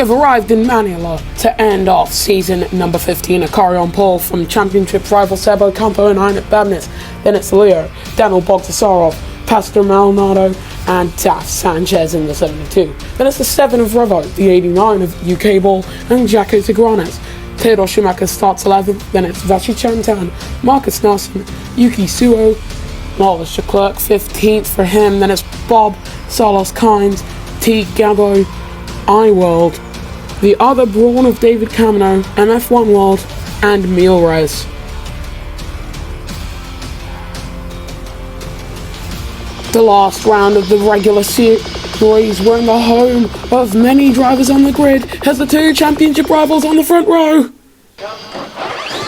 have arrived in Manila to end off season number 15. A carry on pole from championship rival Sebo Campo and Heinrich Babnitz. Then it's Leo, Daniel Bogdasarov, Pastor Maldonado, and Taf Sanchez in the 72. Then it's the 7 of Revo, the 89 of UK Ball, and Jacko Tigranes. Theodore Schumacher starts 11th, then it's Vashi Chantan, Marcus Nelson, Yuki Suo, Marvelous Leclerc 15th for him, then it's Bob, Salas Kynes, T. Gabo, iWorld, the other Brawn of David Camino, MF1 World, and Mealres. The last round of the regular series, we're in the home of many drivers on the grid as the two championship rivals on the front row.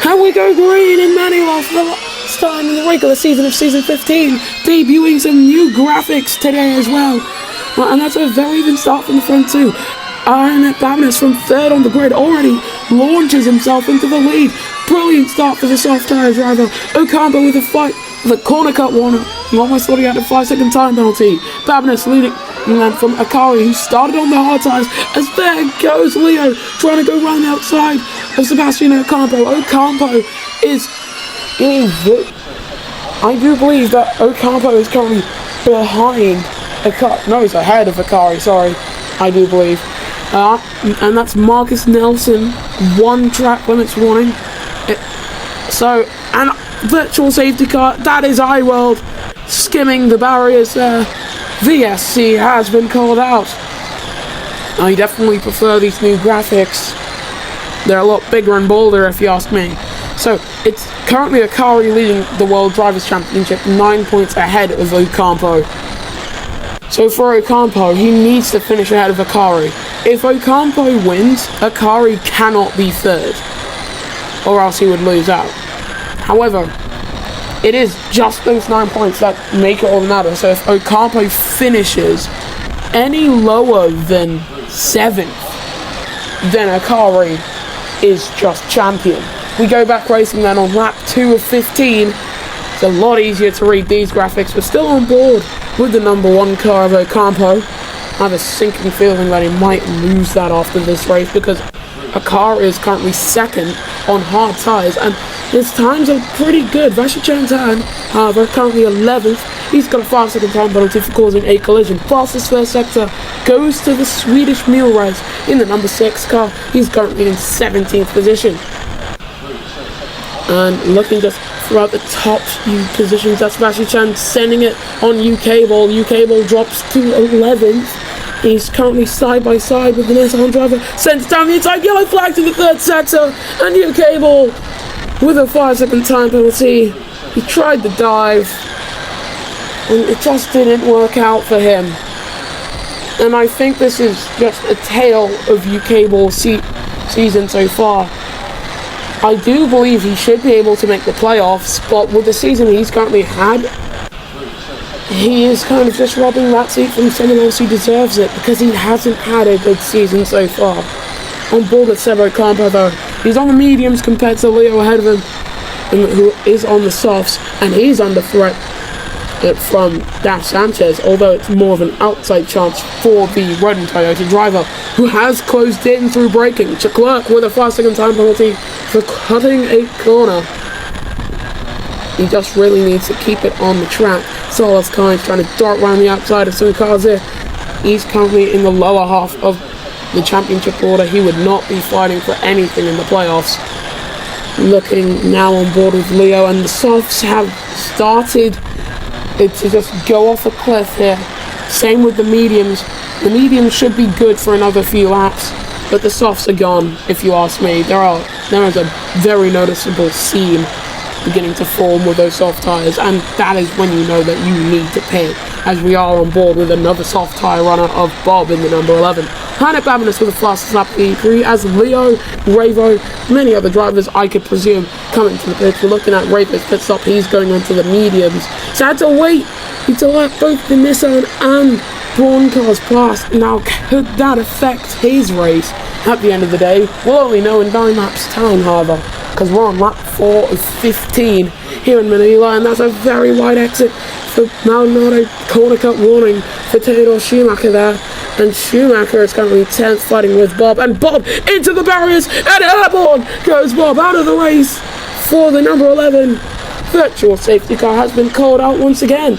And we go green in Manila for the last time in the regular season of season 15, debuting some new graphics today as well. And that's a very even start from the front too. Heinrich Babnitz from third on the grid already launches himself into the lead. Brilliant start for the soft tyre driver. Ocampo with a fight. The corner cut warning. He almost thought he had a 5-second time penalty. Babnitz leading from Akari, who started on the hard tyres, as there goes Leo trying to go round the outside of Sebastian Ocampo. Ocampo is in I do believe that Ocampo is currently behind Akari. No, he's ahead of Akari, sorry. I do believe. And that's Marcus Nelson, 1 track limits warning. And virtual safety car, that is iWorld skimming the barriers there. VSC has been called out. I definitely prefer these new graphics. They're a lot bigger and bolder if you ask me. So it's currently Akari leading the World Drivers' Championship 9 points ahead of Ocampo. So for Ocampo, he needs to finish ahead of Akari. If Ocampo wins, Akari cannot be third, or else he would lose out. However, it is just those 9 points that make it all matter. So if Ocampo finishes any lower than 7th, then Akari is just champion. We go back racing then on lap 2 of 15. It's a lot easier to read these graphics. We're still on board with the number 1 car of Ocampo. I have a sinking feeling that he might lose that after this race because Akari is currently 2nd on hard tyres and his times are pretty good. Vashi Chantan, however, currently 11th. He's got a 5-second time penalty for causing a collision. Fastest first sector goes to the Swedish Mealres in the number 6 car. He's currently in 17th position. And looking just throughout the top few positions, that's Vashi Chan sending it on UK Ball. UK Ball drops to 11th. He's currently side by side with the Nissan driver. Sends down the inside, yellow flag to the 3rd sector, and UK Ball with a 5-second time penalty. He tried the dive, and it just didn't work out for him. And I think this is just a tale of UK Ball season so far. I do believe he should be able to make the playoffs, but with the season he's currently had, he is kind of just robbing that seat from someone else who deserves it because he hasn't had a good season so far. On board with Sebo Campo though, he's on the mediums compared to Leo ahead of him, who is on the softs, and he's under threat from Taf Sanchez, although it's more of an outside chance for the red and Toyota driver, who has closed in through braking. Leclerc with a 5-second time penalty for cutting a corner. He just really needs to keep it on the track. Salas Kynes trying to dart around the outside of some cars here. He's currently in the lower half of the championship order. He would not be fighting for anything in the playoffs. Looking now on board with Leo, and the softs have started to just go off a cliff here. Same with the mediums. The mediums should be good for another few laps, but the softs are gone, if you ask me. There is a very noticeable seam beginning to form with those soft tyres, and that is when you know that you need to pit, as we are on board with another soft tyre runner of Bob in the number 11. Heinrich Babnitz with the fastest lap of the Prix, as Leo, Ravo, many other drivers I could presume coming to the pit. We're looking at Ravo's pit stop. He's going onto the mediums. So I had to wait until both the Nissan and Braun cars passed. Now, could that affect his race at the end of the day? We'll only know in 9 laps time, however, because we're on lap 4 of 15 here in Manila, and that's a very wide exit for Maldonado. Corner cut warning for Theodore Schumacher there. And Schumacher is currently 10th, fighting with Bob. And Bob into the barriers, and airborne goes Bob out of the race for the number 11. Virtual safety car has been called out once again.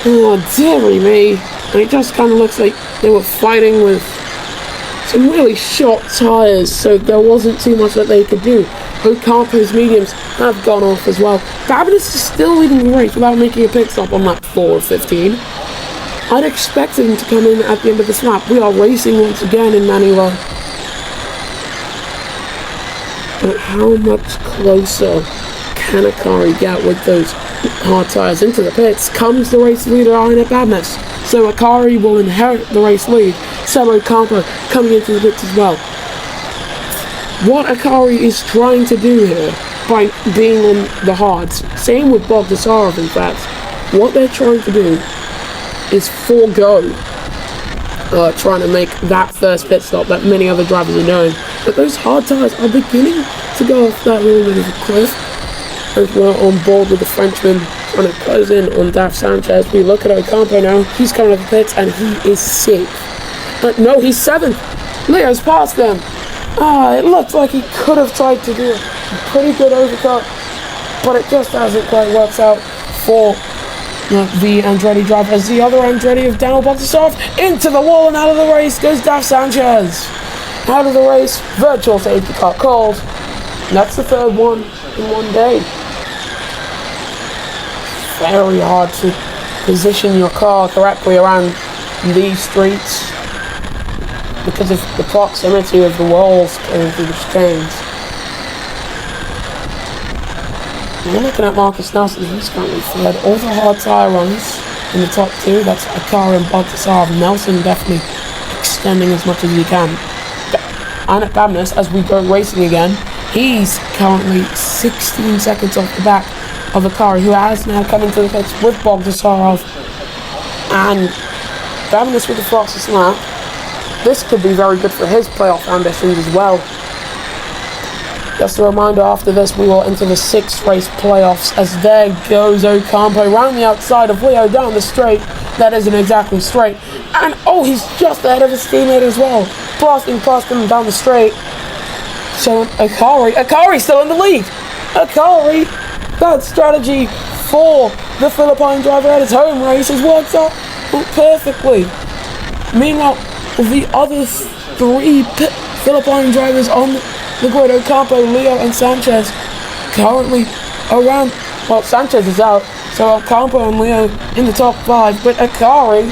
Oh, dearie me. And it just kind of looks like they were fighting with some really short tyres, so there wasn't too much that they could do. Ocampo's mediums have gone off as well. Babinus is still leading the race without making a pit stop on lap 4 of 15. I'd expected him to come in at the end of this lap. We are racing once again in Manila. But how much closer can Akari get with those hard tyres into the pits? Comes the race leader, Arnett Babinus. So Akari will inherit the race lead. Seb Ocampo coming into the pits as well. What Akari is trying to do here by being on the hards, same with Bob Dasarov in fact, what they're trying to do is forego trying to make that first pit stop that many other drivers are doing. But those hard tyres are beginning to go off that little bit of a cliff. As we're on board with the Frenchman trying to close in on Daf Sanchez. We look at Ocampo now. He's coming up the pits and he is safe. No, he's 7th. Leo's past them. It looks like he could have tried to do a pretty good overcut, but it just hasn't quite worked out for the Andretti driver, as the other Andretti of Daniel Bogdasarov into the wall, and out of the race goes Daf Sanchez. Out of the race, virtual safety car called. And that's the third one in one day. Very hard to position your car correctly around these streets because of the proximity of the walls going through the chicanes. We're looking at Marcus Nelson. He's currently third. All the hard tyre runs in the top 2. That's Akari and Bogdasarov. Nelson definitely extending as much as he can. Arnett Babinus, as we go racing again, he's currently 16 seconds off the back of Akari, who has now come into the pits with Bogdasarov. And Babinus with the fastest lap. This could be very good for his playoff ambitions as well. Just a reminder, after this we will enter the 6th race playoffs, as there goes Ocampo round the outside of Leo down the straight. That isn't exactly straight. And oh, he's just ahead of his teammate as well. Blasting past him down the straight. So Akari still in the lead. Akari, that strategy for the Philippine driver at his home race has worked out perfectly. Meanwhile, the other 3 Philippine drivers on the grid, Ocampo, Leo and Sanchez, currently around, well, Sanchez is out, so Ocampo and Leo in the top 5, but Akari,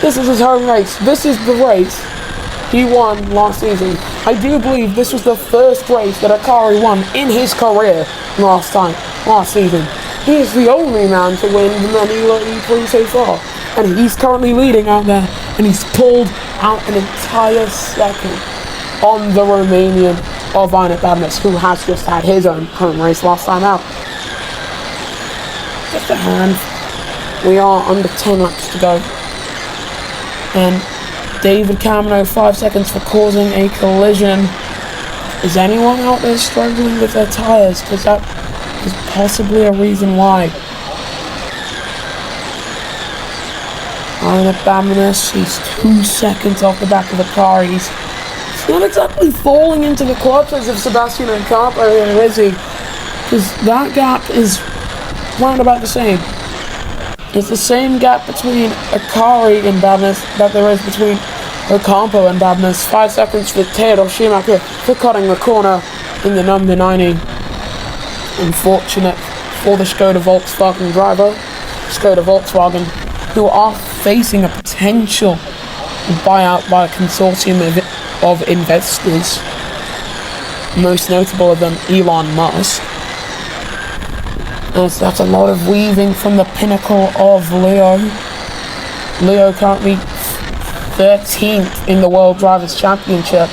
this is his home race. This is the race he won last season. I do believe this was the first race that Akari won in his career last season. He is the only man to win the Manila E3 so far, and he's currently leading out there, and he's pulled out an entire second on the Romanian of Arnett Babinus, who has just had his own home race last time out. Just a hand. We are under 10 laps to go. And David Camino, 5 seconds for causing a collision. Is anyone out there struggling with their tyres? Because that is possibly a reason why. Arnett Babinus, he's 2 seconds off the back of the car. He's not exactly falling into the clutches of Sebastian Ocampo here, is he? Because that gap is round about the same. It's the same gap between Akari and Babinus that there is between Ocampo and Babinus. 5 seconds for Theodor Schumacher for cutting the corner in the number 90. Unfortunate for the Skoda Volkswagen driver. Skoda Volkswagen, who are facing a potential buyout by a consortium of investors, most notable of them Elon Musk. As that's a lot of weaving from the pinnacle of Leo. Leo currently 13th in the World Drivers' Championship,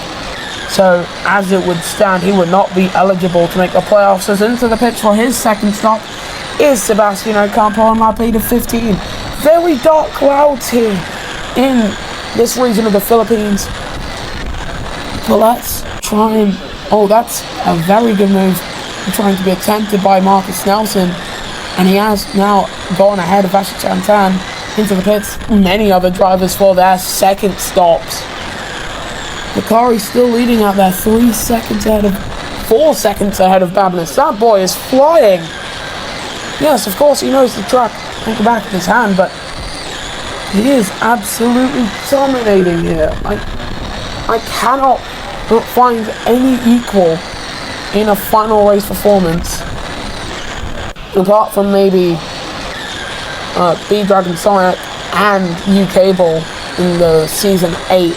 so as it would stand, he would not be eligible to make the playoffs. As into the pitch for his second stop is Sebastian Ocampo on lap 8 of 15. Very dark clouds here in this region of the Philippines. But let's try and... oh, that's a very good move. Trying to be attempted by Marcus Nelson. And he has now gone ahead of Asher Chantan. into the pits. Many other drivers for their second stops. Macari's still leading out there, 4 seconds ahead of Babinus. That boy is flying. Yes, of course he knows the track like the back of his hand, but he is absolutely dominating here. I cannot find any equal in a final race performance, apart from maybe B-Dragon Sonic and U-Cable in the Season 8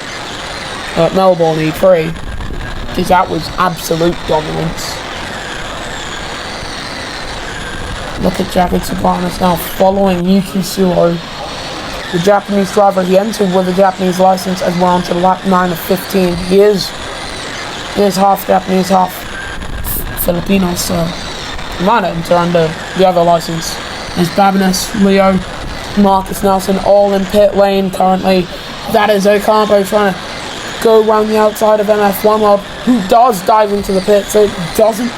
at Melbourne E3, because that was absolute dominance. Look at Jacket Sabanas now following Yuki Suho, the Japanese driver. He entered with a Japanese license as well onto lap 9 of 15. He is half Japanese, half Filipino, so he might enter under the other license. There's Babinus, Leo, Marcus Nelson all in pit lane currently. That is Ocampo trying to go around the outside of MF1 World, who does dive into the pit, so it doesn't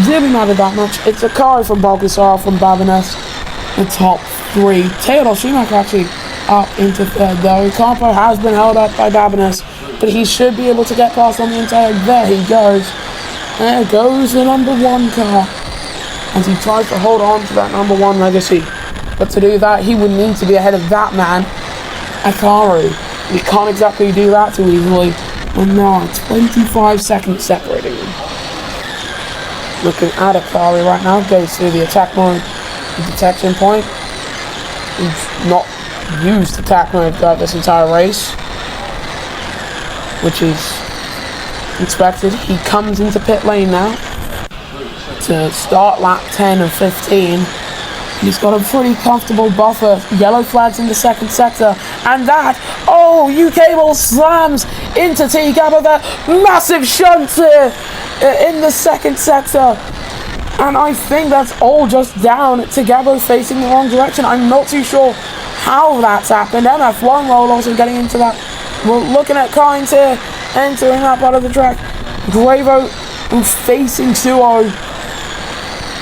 really matter that much. It's a car from Balgasar from Babinus, the top 3. Theodore Schumacher actually up into third though. Ocampo has been held up by Babinus, but he should be able to get past on the inside. There he goes. There goes the number 1 car, as he tries to hold on to that number 1 legacy. But to do that, he would need to be ahead of that man, Akaru. We can't exactly do that too easily. And now 25 seconds separating them. Looking at Akaru right now, goes through the attack mode, the detection point. He's not used attack mode throughout this entire race, which is expected. He comes into pit lane now to start lap 10 and 15. He's got a pretty comfortable buffer. Yellow flags in the second sector, and that, U-Cable slams into T Gabbo there. Massive shunt here in the second sector, and I think that's all just down to Gabbo facing the wrong direction. I'm not too sure how that's happened. MF1 Roll also getting into that. We're looking at Kynes here entering that part of the track. Gravo facing Suo.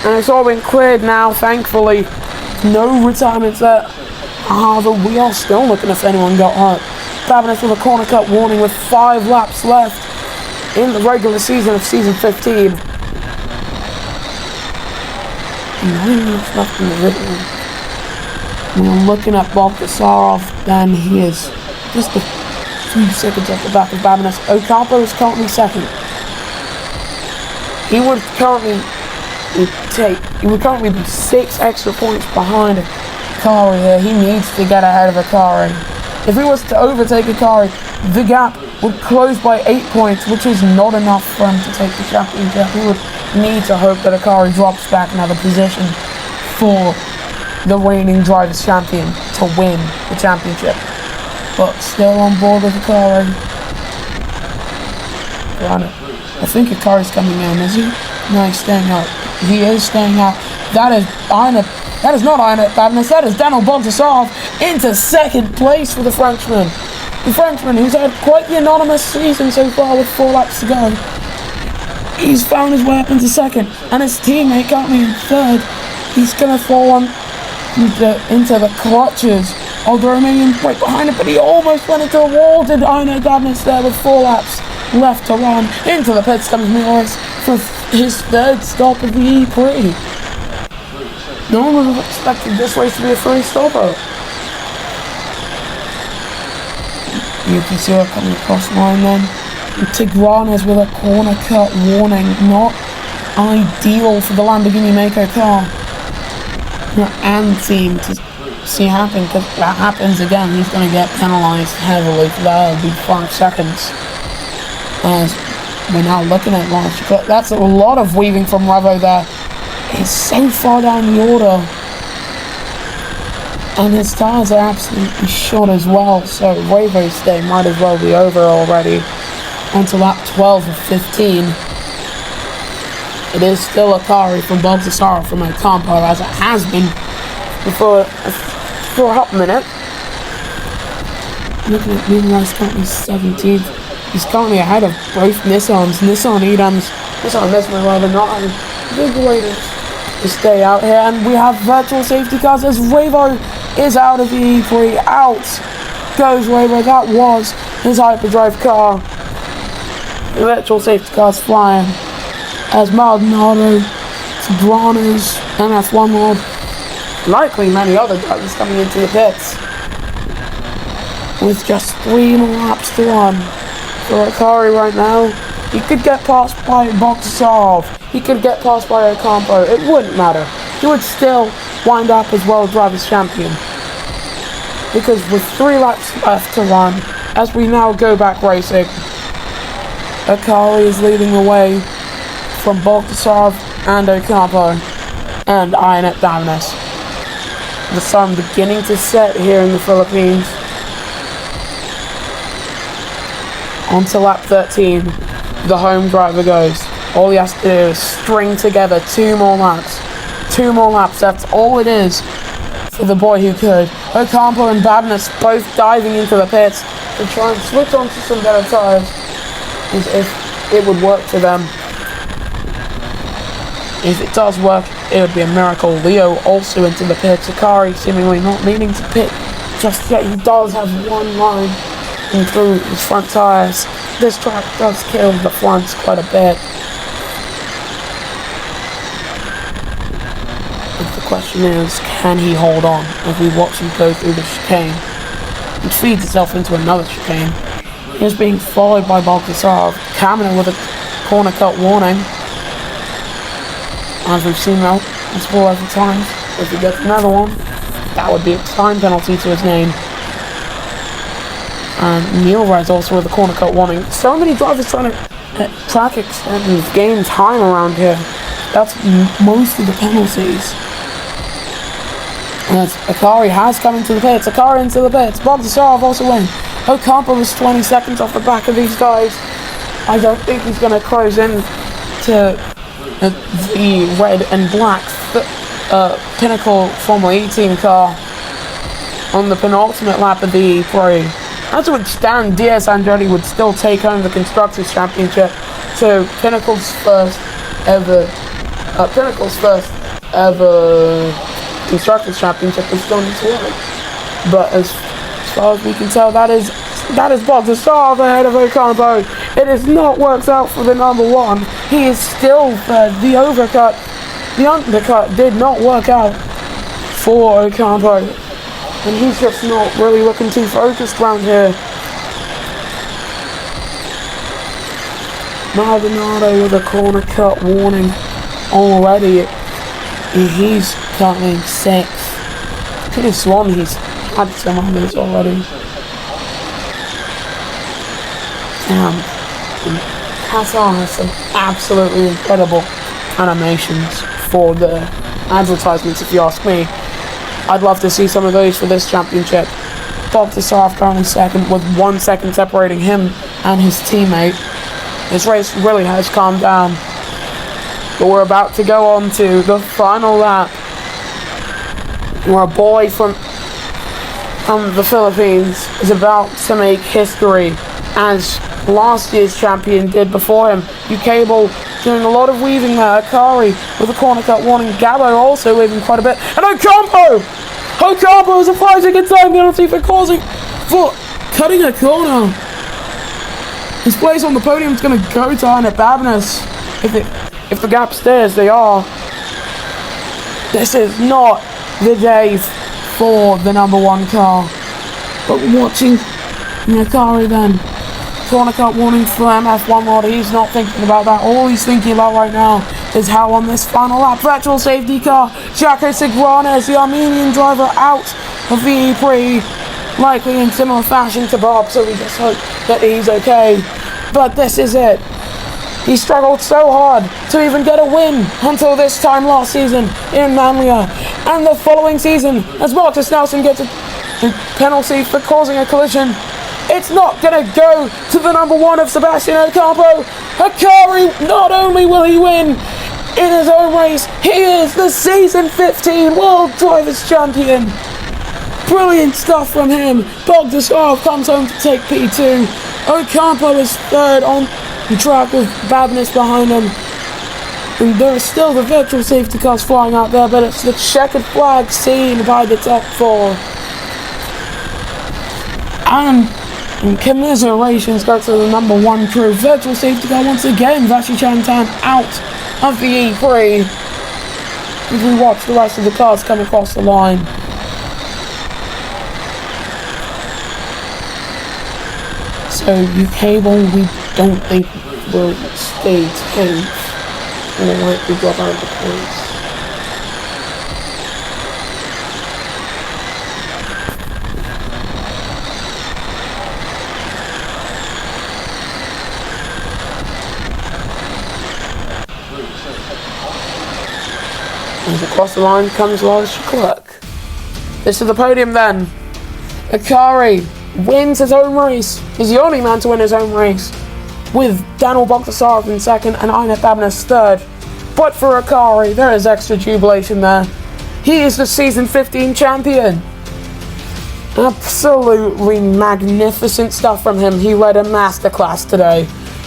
And it's all been cleared now, thankfully. No retirements there. However, we are still looking if anyone got hurt. Babinus with a corner cut warning with 5 laps left in the regular season of Season 15. 9 laps left in the video. We're looking at Bob Kasarov, then he is just a few seconds off the back of Babinus. Ocampo is currently second. He would currently be 6 extra points behind Akari here. He needs to get ahead of Akari. If he was to overtake Akari, the gap would close by 8 points, which is not enough for him to take the championship. He would need to hope that Akari drops back another position for the reigning Drivers' Champion to win the championship. But still on board with Akari. I think Akari's coming in, is he? No, he's staying out. He is staying out. That is not Babinus. That is Daniel Bontasov into second place for the Frenchman. The Frenchman, who's had quite the anonymous season so far with 4 laps to go. He's found his way up into second, and his teammate got me in third. He's going to fall into the clutches of the Romanian right behind him, but he almost went into a wall. Did Babinus there with 4 laps left to run. Into the pits comes Morris for his 3rd stop of the Prix. No one would have expected this race to be a 3-stopper. Yuki Suo coming across line then. Tigranes with a corner cut warning. Not ideal for the Lamborghini Mako car and team to see happen, because if that happens again, he's going to get penalised heavily for that. It'll be 5 seconds. As we're now looking at launch, but that's a lot of weaving from Revo there. He's so far down the order, and his tyres are absolutely shot as well, so Revo's day might as well be over already. Onto lap 12 of 15. It is still Akari from Baltasar from Ocampo, as it has been for a hot minute. Looking at Moonrise currently 17th. He's currently ahead of both Nissans. Nissan Edams, Nissan Mesmer rather, not having big waiters to stay out here. And we have virtual safety cars as Revo is out of the E3. Out goes Weber. That was his hyperdrive car. The virtual safety car's flying as Maldonado, Sobranos, MF1 World, likely many other drivers coming into the pits with just 3 more laps to run. For Akari right now, he could get passed by Bogdasarov, he could get passed by Ocampo, it wouldn't matter. He would still wind up as World Drivers' Champion. Because with 3 laps left to run, as we now go back racing, Akari is leading the way from Bogdasarov and Ocampo and Ionet Damnes. The sun beginning to set here in the Philippines. On to lap 13, the home driver goes. All he has to do is string together 2 more laps. 2 more laps, that's all it is for the boy who could. Ocampo and Badness both diving into the pits to try and switch onto some better tyres, as if it would work for them. If it does work, it would be a miracle. Leo also into the pit. Akari seemingly not needing to pit just yet. He does have 1 line through his front tyres. This track does kill the fronts quite a bit. But the question is, can he hold on as we watch him go through the chicane? It feeds itself into another chicane. He is being followed by Baltasar. Kamina with a corner cut warning. As we've seen now, multiple other times. If he gets another one, that would be a time penalty to his name. And Neilride's also with a corner cut warning. So many drivers trying to track extend and gain time around here. That's most of the penalties. As Akari has come into the pits. Akari into the pits. Bogdasarov also win. Ocampo was 20 seconds off the back of these guys. I don't think he's going to close in to the red and black Pinnacle Formula E team car on the penultimate lap of the Prix. As it would stand, DS Andretti would still take home the Constructors' Championship, so Pinnacle's first ever Constructors' Championship was still to work. But as far as we can tell, that is Bogdasarov ahead of Ocampo. It has not worked out for the number 1. He is still third. The undercut did not work out for Ocampo. And he's just not really looking too focused around here. Maldonado with a corner cut warning already. He's currently 6th. Could have sworn he's had some others already. Qatar has some absolutely incredible animations for the advertisements, if you ask me. I'd love to see some of those for this championship. Bogdasarov currently 2nd with 1 second separating him and his teammate. This race really has calmed down. But we're about to go on to the final lap, where a boy from the Philippines is about to make history, as last year's champion did before him. Ukable doing a lot of weaving there. Akari with a corner cut warning. Gabo also weaving quite a bit. And Ocampo! Ocampo is a 5-second time penalty for cutting a corner. His place on the podium is going to go to Ionet Damnes. If the gap stays, they are. This is not the day for the number 1 car. But watching Akari then. Corner cut warning for MF1 World. He's not thinking about that. All he's thinking about right now is how on this final lap, virtual safety car, Jaco Sigranes, the Armenian driver, out of the Prix, likely in similar fashion to Bob, so we just hope that he's okay. But this is it. He struggled so hard to even get a win until this time last season in Manila. And the following season, as Marcus Nelson gets a penalty for causing a collision, it's not going to go to the number 1 of Sebastian Ocampo. Akari, not only will he win in his own race, he is the Season 15 World Drivers' Champion. Brilliant stuff from him. Bogdasarov comes home to take P2. Ocampo is 3rd on the track with Babnis behind him. And there is still the virtual safety cars flying out there, but it's the checkered flag seen by the top 4. And commiserations go to the number 1 crew. Virtual safety car once again, Vashi Chantan out of the E3. As we watch the rest of the cars come across the line. So UK we don't think will stay 10th. And they might be drop out of the points. And across the line comes Lars Leclerc. This is the podium then. Akari wins his own race. He's the only man to win his own race, with Daniel Bogdasarov in second and Einar Fabness third. But for Akari, there is extra jubilation there. He is the season 15 champion. Absolutely magnificent stuff from him. He led a masterclass today.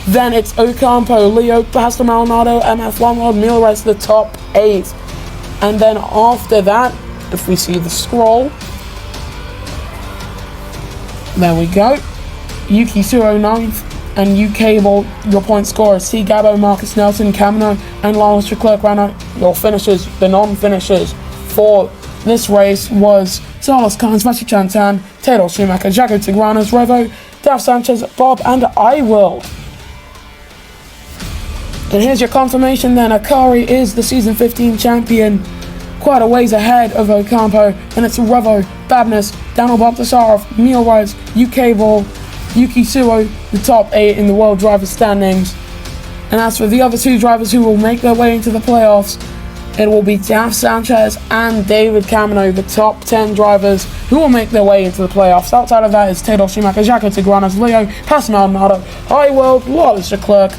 Then it's Ocampo, Leo, Pastor Maldonado, MF1 World, Milres, the top 8. And then after that, if we see the scroll, there we go. Yuki Suo 9th, and UK Bolt, your point scorers, C. Gabo, Marcus Nelson, Camino, and Lars Leclerc ran out your finishers. The non-finishers for this race was Carlos Carnes, Vashi Chantan, Taylor Schumacher, Jaco Tigranes, Revo, Daf Sanchez, Bob, and iWorld. And here's your confirmation then. Akari is the season 15 champion, quite a ways ahead of Ocampo, and it's Revo, Babness, Daniel Bogdasarov, Neil Rice, UK Ball, Yuki Suo, the top 8 in the world driver standings. And as for the other 2 drivers who will make their way into the playoffs, it will be Daf Sanchez and David Camino, the top 10 drivers who will make their way into the playoffs. Outside of that is Taylor Schumacher, Jaco Tigranes, Leo, Pastor Maldonado, iWorld, Lars Leclerc,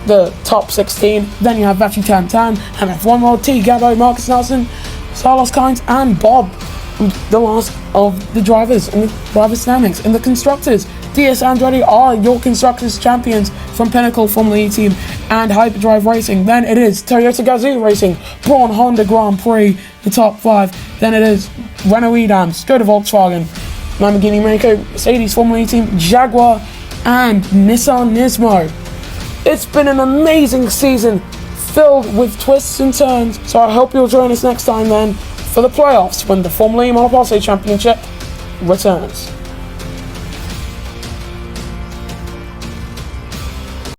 the top 16. Then you have Vashi Tantan, MF1 World, T. Gabo, Marcus Nelson, Carlos Kynes, and Bob, the last of the drivers in the driver standings. In the constructors, DS Andretti are your constructors champions from Pinnacle Formula E team and Hyperdrive Racing. Then it is Toyota Gazoo Racing, Braun Honda Grand Prix, the top 5. Then it is Renault Edam, Skoda Volkswagen, Lamborghini Mexico, Mercedes Formula E team, Jaguar, and Nissan Nismo. It's been an amazing season filled with twists and turns, so I hope you'll join us next time then for the playoffs when the Formula E Monopoly Championship returns.